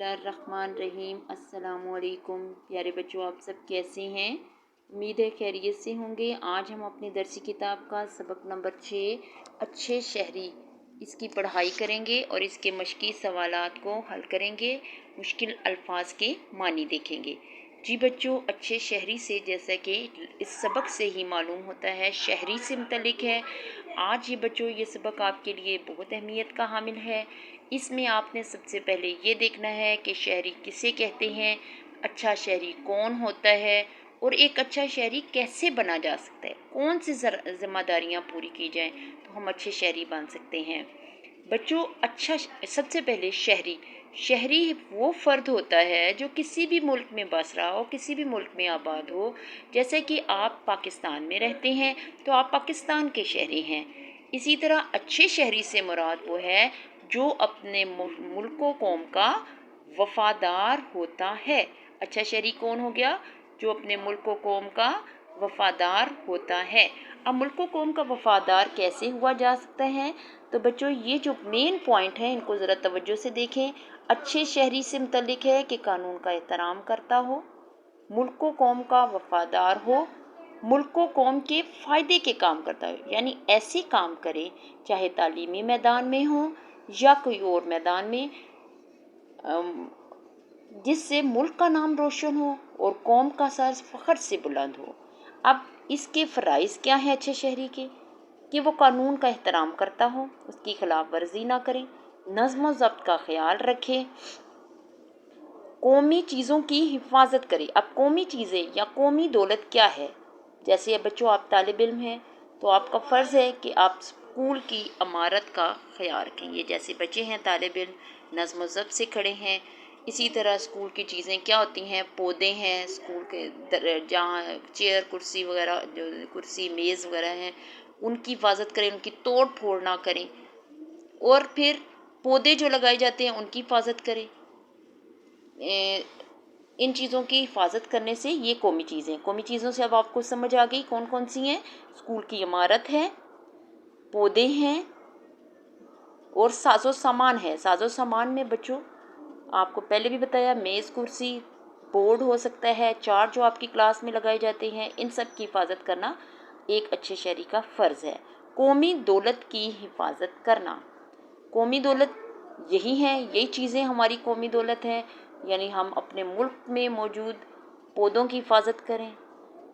बिस्मिल्लाहिर्रहमानिर्रहीम। अस्सलाम वालेकुम प्यारे बच्चों, आप सब कैसे हैं? उम्मीद है खैरियत से होंगे। आज हम अपनी दरसी किताब का सबक नंबर 6 अच्छे शहरी इसकी पढ़ाई करेंगे और इसके मश्की सवालात को हल करेंगे, मुश्किल अल्फाज के मानी देखेंगे। जी बच्चों, अच्छे शहरी से जैसा कि इस सबक से ही मालूम होता है शहरी से मुतल्लिक है। आज ये बच्चों ये सबक आपके लिए बहुत अहमियत का हामिल है। इसमें आपने सबसे पहले ये देखना है कि शहरी किसे कहते हैं, अच्छा शहरी कौन होता है और एक अच्छा शहरी कैसे बना जा सकता है, कौन सी जिम्मेदारियाँ पूरी की जाएं तो हम अच्छे शहरी बन सकते हैं। बच्चों सबसे पहले शहरी वो फ़र्द होता है जो किसी भी मुल्क में बस रहा हो, किसी भी मुल्क में आबाद हो। जैसे कि आप पाकिस्तान में रहते हैं तो आप पाकिस्तान के शहरी हैं। इसी तरह अच्छे शहरी से मुराद वो है जो अपने मुल्क व कौम का वफादार होता है। अच्छा शहरी कौन हो गया? जो अपने मुल्क व कौम का वफादार होता है। अब मुल्क व कौम का वफादार कैसे हुआ जा सकता है? तो बच्चों ये जो मेन पॉइंट है इनको ज़रा तवज्जो से देखें। अच्छे शहरी से मुतल्लिक है कि कानून का एहतराम करता हो, मुल्क व कौम का वफादार हो, मुल्क व कौम के फ़ायदे के काम करता हो, यानी ऐसे काम करे चाहे तालीमी मैदान में हो या कोई और मैदान में, जिससे मुल्क का नाम रोशन हो और कौम का सर फ़ख्र से बुलंद हो। अब इसके फ़राइज़ क्या हैं अच्छे शहरी के? कि वो कानून का एहतराम करता हो, उसकी खिलाफ वर्जी ना करे, नज़्म व ज़ब्त का ख्याल रखे, कौमी चीज़ों की हिफाजत करे। अब कौमी चीज़ें या कौमी दौलत क्या है? जैसे बच्चों आप तालिब इल्म हैं तो आपका फ़र्ज़ है कि आप स्कूल की इमारत का ख्याल रखें। ये जैसे बच्चे हैं तालिब इल्म नज़्म व ज़ब्त से खड़े हैं। इसी तरह स्कूल की चीज़ें क्या होती हैं? पौधे हैं, स्कूल के जहाँ चेयर कुर्सी वगैरह, जो कुर्सी मेज़ वगैरह हैं, उनकी हिफाजत करें, उनकी तोड़ फोड़ ना करें। और फिर पौधे जो लगाए जाते हैं उनकी हिफाजत करें। इन चीज़ों की हिफाजत करने से ये कौमी चीज़ों से अब आपको समझ आ गई कौन कौन सी हैं। स्कूल की इमारत है, पौधे हैं और साजो सामान है। साजो सामान में बच्चों आपको पहले भी बताया, मेज़ कुर्सी, बोर्ड हो सकता है, चार्ट जो आपकी क्लास में लगाए जाते हैं, इन सब की हिफाजत करना एक अच्छे शहरी का फ़र्ज़ है। कौमी दौलत की हिफाजत करना, कौमी दौलत यही है, यही चीज़ें हमारी कौमी दौलत हैं। यानी हम अपने मुल्क में मौजूद पौधों की हिफाजत करें,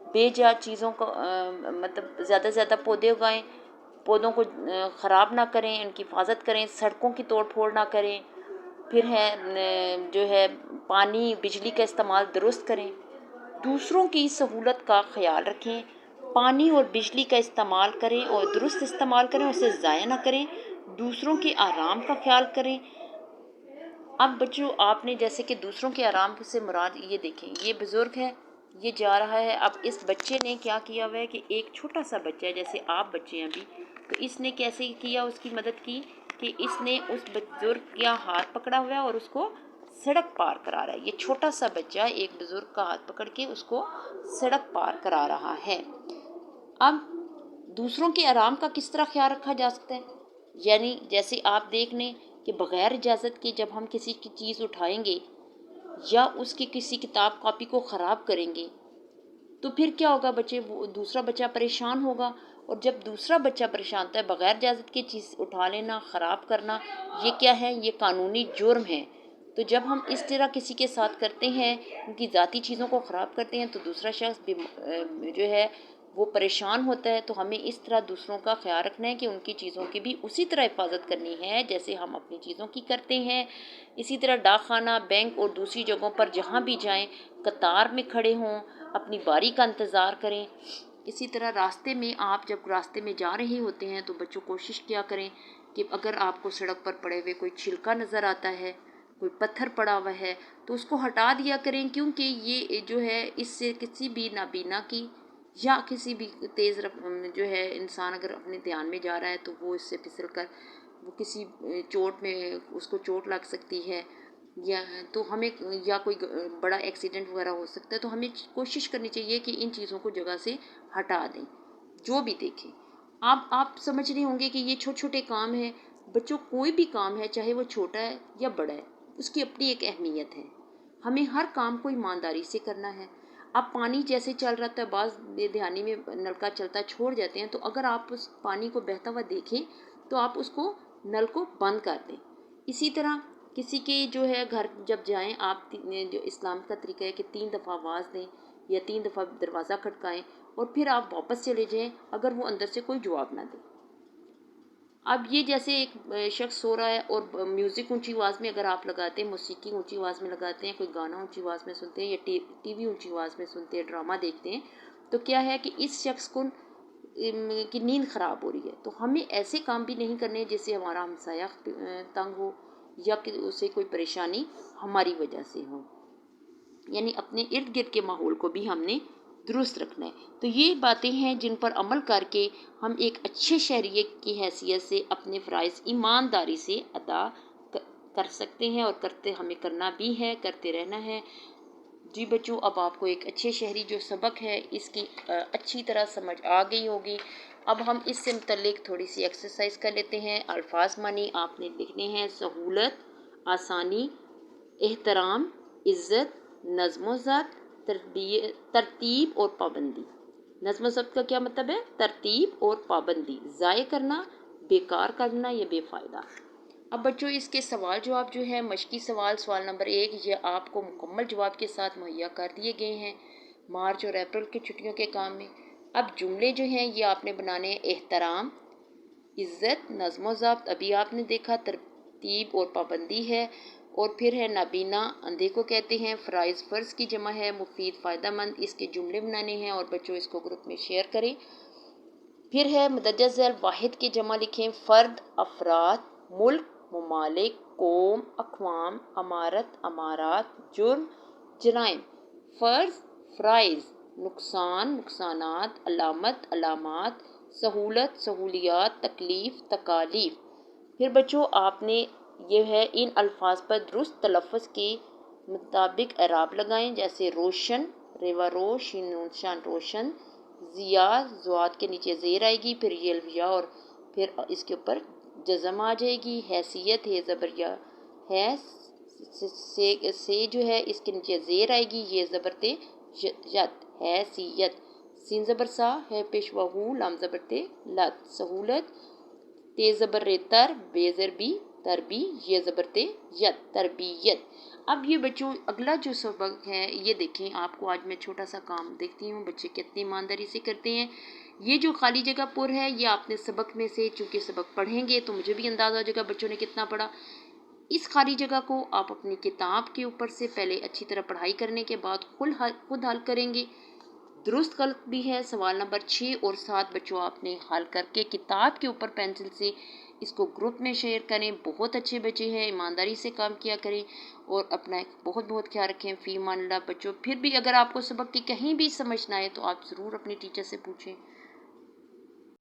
बेजा चीज़ों को मतलब ज़्यादा से ज़्यादा पौधे उगाएं, पौधों को ख़राब ना करें, इनकी हिफाजत करें, सड़कों की तोड़ फोड़ ना करें। फिर है जो है पानी बिजली का इस्तेमाल दुरुस्त करें, दूसरों की सहूलत का ख्याल रखें, पानी और बिजली का इस्तेमाल करें और दुरुस्त इस्तेमाल करें, उसे ज़ाया ना करें, दूसरों के आराम का ख्याल करें। अब बच्चों आपने जैसे कि दूसरों के आराम से मुराद ये देखें, ये बुज़ुर्ग है, ये जा रहा है। अब इस बच्चे ने क्या किया हुआ है कि एक छोटा सा बच्चा है, जैसे आप बच्चे हैं अभी, तो इसने कैसे किया, उसकी मदद की कि इसने उस बुज़ुर्ग का हाथ पकड़ा हुआ है और उसको सड़क पार करा रहा है। ये छोटा सा बच्चा एक बुज़ुर्ग का हाथ पकड़ के उसको सड़क पार करा रहा है। अब दूसरों के आराम का किस तरह ख्याल रखा जा सकता है? यानी जैसे आप देख लें कि बग़ैर इजाज़त के जब हम किसी की चीज़ उठाएंगे या उसकी किसी किताब कॉपी को ख़राब करेंगे तो फिर क्या होगा? वो दूसरा बच्चा परेशान होगा। और जब दूसरा बच्चा परेशान होता है, बग़ैर इजाज़त की चीज़ उठा लेना, ख़राब करना, ये क्या है? ये कानूनी जुर्म है। तो जब हम इस तरह किसी के साथ करते हैं, उनकी ज़ाती चीज़ों को ख़राब करते हैं, तो दूसरा शख्स जो है वो परेशान होता है। तो हमें इस तरह दूसरों का ख्याल रखना है कि उनकी चीज़ों की भी उसी तरह हिफाजत करनी है जैसे हम अपनी चीज़ों की करते हैं। इसी तरह डाक खाना, बैंक और दूसरी जगहों पर जहाँ भी जाएं, कतार में खड़े हों, अपनी बारी का इंतज़ार करें। इसी तरह रास्ते में आप जब रास्ते में जा रहे होते हैं तो बच्चों कोशिश किया करें कि अगर आपको सड़क पर पड़े हुए कोई छिलका नज़र आता है, कोई पत्थर पड़ा हुआ है, तो उसको हटा दिया करें, क्योंकि ये जो है इससे किसी भी नाबीना की या किसी भी तेज़ जो है इंसान अगर अपने ध्यान में जा रहा है तो वो इससे फिसल कर वो किसी चोट में उसको चोट लग सकती है, या तो हमें या कोई बड़ा एक्सीडेंट वगैरह हो सकता है। तो हमें कोशिश करनी चाहिए कि इन चीज़ों को जगह से हटा दें जो भी देखें। आप समझ रहे होंगे कि ये छोटे छोटे काम हैं बच्चों, कोई भी काम है चाहे वो छोटा है या बड़ा है, اس کی اپنی ایک اہمیت ہے. ہمیں ہر کام کو ایمانداری سے کرنا ہے. اب پانی جیسے چل رہا تھا، بعض بے دھیانی میں نل کا چلتا چھوڑ جاتے ہیں، تو اگر آپ اس پانی کو بہتا ہوا دیکھیں تو آپ اس کو نل کو بند کر دیں. اسی طرح کسی کے جو ہے گھر جب جائیں آپ، جو اسلام کا طریقہ ہے کہ 3 دفعہ آواز دیں یا 3 دفعہ دروازہ کھٹکائیں اور پھر آپ واپس چلے جائیں اگر وہ اندر سے کوئی جواب نہ دے. اب یہ جیسے ایک شخص سو رہا ہے اور میوزک اونچی آواز میں اگر آپ لگاتے ہیں، موسیقی اونچی آواز میں لگاتے ہیں، کوئی گانا اونچی آواز میں سنتے ہیں یا ٹی وی اونچی آواز میں سنتے ہیں، ڈرامہ دیکھتے ہیں، تو کیا ہے کہ اس شخص کو کی نیند خراب ہو رہی ہے. تو ہمیں ایسے کام بھی نہیں کرنے جس سے ہمارا ہمسایہ تنگ ہو یا کہ اسے کوئی پریشانی ہماری وجہ سے ہو. یعنی اپنے ارد گرد کے ماحول کو بھی ہم نے درست رکھنا ہے. تو یہ باتیں ہیں جن پر عمل کر کے ہم ایک اچھے شہری کی حیثیت سے اپنے فرائض ایمانداری سے ادا کر سکتے ہیں، اور ہمیں کرنا بھی ہے، کرتے رہنا ہے. جی بچوں، اب آپ کو ایک اچھے شہری جو سبق ہے اس کی اچھی طرح سمجھ آ گئی ہوگی. اب ہم اس سے متعلق تھوڑی سی ایکسرسائز کر لیتے ہیں. الفاظ معنی آپ نے لکھنے ہیں: سہولت، آسانی، احترام، عزت، نظم و ضبط، ترتیب اور پابندی. نظم و ضبط کا کیا مطلب ہے؟ ترتیب اور پابندی. ضائع کرنا، بیکار کرنا یا بے فائدہ. اب بچوں اس کے سوال جواب جو ہے، مشقی سوال نمبر 1 یہ آپ کو مکمل جواب کے ساتھ مہیا کر دیے گئے ہیں مارچ اور اپریل کی چھٹیوں کے کام میں. اب جملے جو ہیں یہ آپ نے بنانے ہیں: احترام، عزت، نظم و ضبط ابھی آپ نے دیکھا، ترتیب اور پابندی ہے، اور پھر ہے نابینا اندھے کو کہتے ہیں، فرائض فرض کی جمع ہے، مفید فائدہ مند. اس کے جملے بنانے ہیں اور بچوں اس کو گروپ میں شیئر کریں. پھر ہے مندرجہ ذیل واحد کے جمع لکھیں: فرد، افراد، ملک، ممالک، قوم، اقوام، امارت، امارات، جرم، جرائم. فرض، فرائض، نقصان، نقصانات، علامت، علامات، سہولت، سہولیات، تکلیف، تکالیف. پھر بچوں آپ نے یہ ہے ان الفاظ پر درست تلفظ کے مطابق اعراب لگائیں، جیسے روشن، ریوا روش، شین نون شان روشن، ضیاء، زواد کے نیچے زیر آئے گی، پھر یہ الویا اور پھر اس کے اوپر جزم آ جائے گی. حیثیت ہے زبر یا ہے، سے جو ہے اس کے نیچے زیر آئے گی، یہ زبرتے یت، حیثیت. سین زبر سا ہے پیشوا ہو، لام زبرتے لت. سہولت، تے زبر تر، بے زر بی، تربی، یہ زبرتے یت، تربیت. اب یہ بچوں اگلا جو سبق ہے یہ دیکھیں، آپ کو آج میں چھوٹا سا کام دیکھتی ہوں بچے کتنی ایمانداری سے کرتے ہیں. یہ جو خالی جگہ پر ہے یہ آپ نے سبق میں سے، چونکہ سبق پڑھیں گے تو مجھے بھی اندازہ ہو جائے گا بچوں نے کتنا پڑھا. اس خالی جگہ کو آپ اپنی کتاب کے اوپر سے پہلے اچھی طرح پڑھائی کرنے کے بعد خود حل کریں گے. درست غلط بھی ہے. سوال نمبر 6 اور 7 بچوں آپ نے حل کر کے کتاب کے اوپر پینسل سے اس کو گروپ میں شیئر کریں. بہت اچھے بچے ہیں، ایمانداری سے کام کیا کریں اور اپنا بہت بہت خیال رکھیں. فی امان اللہ بچوں. پھر بھی اگر آپ کو سبق کی کہیں بھی سمجھ نہ آئے تو آپ ضرور اپنی ٹیچر سے پوچھیں.